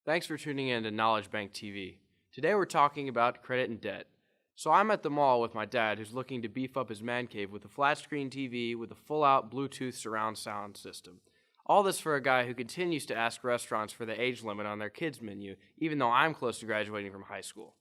Thanks for tuning in to Knowledge Bank TV. Today we're talking about credit and debt. So I'm at the mall with my dad who's looking to beef up his man cave with a flat screen TV with a full-out Bluetooth surround sound system. All this for a guy who continues to ask restaurants for the age limit on their kids' menu, even though I'm close to graduating from high school.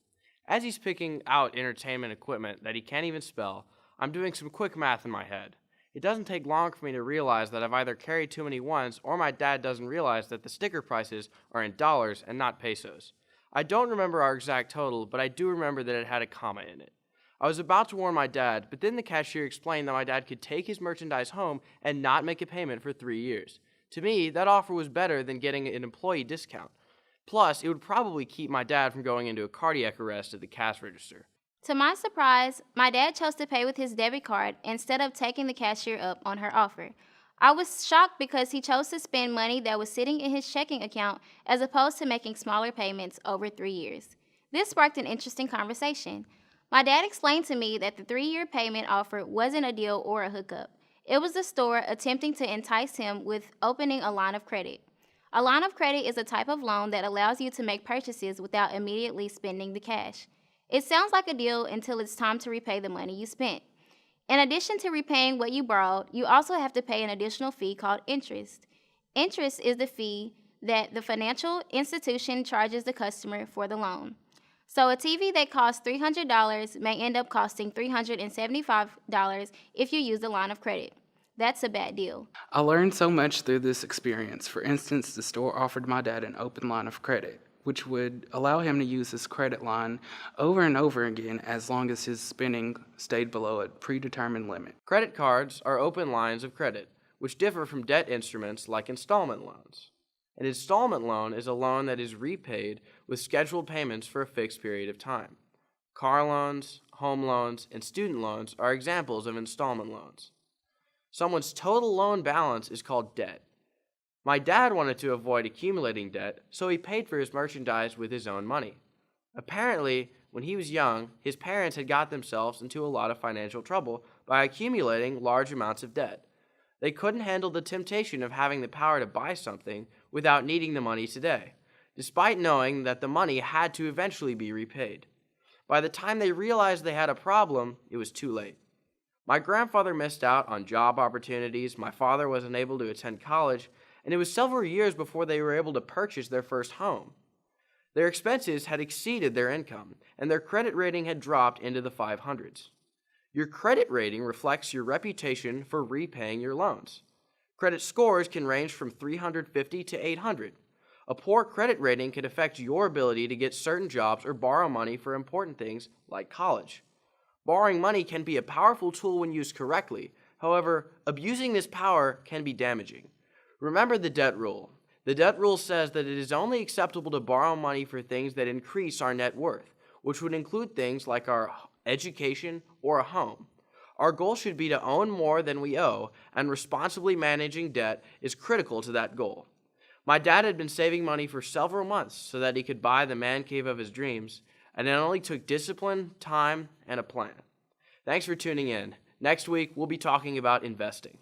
As he's picking out entertainment equipment that he can't even spell, I'm doing some quick math in my head. It doesn't take long for me to realize that I've either carried too many ones or my dad doesn't realize that the sticker prices are in dollars and not pesos. I don't remember our exact total, but I do remember that it had a comma in it. I was about to warn my dad, but then the cashier explained that my dad could take his merchandise home and not make a payment for 3 years. To me, that offer was better than getting an employee discount. Plus, it would probably keep my dad from going into a cardiac arrest at the cash register. To my surprise, my dad chose to pay with his debit card instead of taking the cashier up on her offer. I was shocked because he chose to spend money that was sitting in his checking account as opposed to making smaller payments over 3 years. This sparked an interesting conversation. My dad explained to me that the 3-year payment offer wasn't a deal or a hookup. It was the store attempting to entice him with opening a line of credit. A line of credit is a type of loan that allows you to make purchases without immediately spending the cash. It sounds like a deal until it's time to repay the money you spent. In addition to repaying what you borrowed, you also have to pay an additional fee called interest. Interest is the fee that the financial institution charges the customer for the loan. So a TV that costs $300 may end up costing $375 if you use the line of credit. That's a bad deal. I learned so much through this experience. For instance, the store offered my dad an open line of credit, which would allow him to use his credit line over and over again as long as his spending stayed below a predetermined limit. Credit cards are open lines of credit, which differ from debt instruments like installment loans. An installment loan is a loan that is repaid with scheduled payments for a fixed period of time. Car loans, home loans, and student loans are examples of installment loans. Someone's total loan balance is called debt. My dad wanted to avoid accumulating debt, so he paid for his merchandise with his own money. Apparently, when he was young, his parents had got themselves into a lot of financial trouble by accumulating large amounts of debt. They couldn't handle the temptation of having the power to buy something without needing the money today, despite knowing that the money had to eventually be repaid. By the time they realized they had a problem, it was too late. My grandfather missed out on job opportunities, my father wasn't able to attend college, and it was several years before they were able to purchase their first home. Their expenses had exceeded their income, and their credit rating had dropped into the 500s. Your credit rating reflects your reputation for repaying your loans. Credit scores can range from 350 to 800. A poor credit rating can affect your ability to get certain jobs or borrow money for important things like college. Borrowing money can be a powerful tool when used correctly. However, abusing this power can be damaging. Remember the debt rule. The debt rule says that it is only acceptable to borrow money for things that increase our net worth, which would include things like our education or a home. Our goal should be to own more than we owe, and responsibly managing debt is critical to that goal. My dad had been saving money for several months so that he could buy the man cave of his dreams, and it only took discipline, time, and a plan. Thanks for tuning in. Next week, we'll be talking about investing.